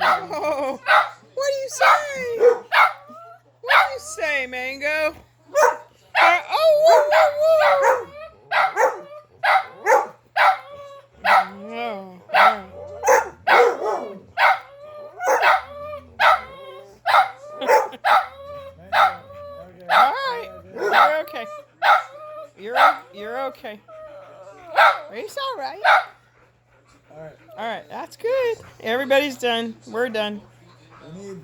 Oh, what do you say? What do you say, Mango? Oh, whoa, whoa, whoa. No, all right, you're okay. You're okay. It's all right. All right. All right, that's good. Everybody's done. We're done. We need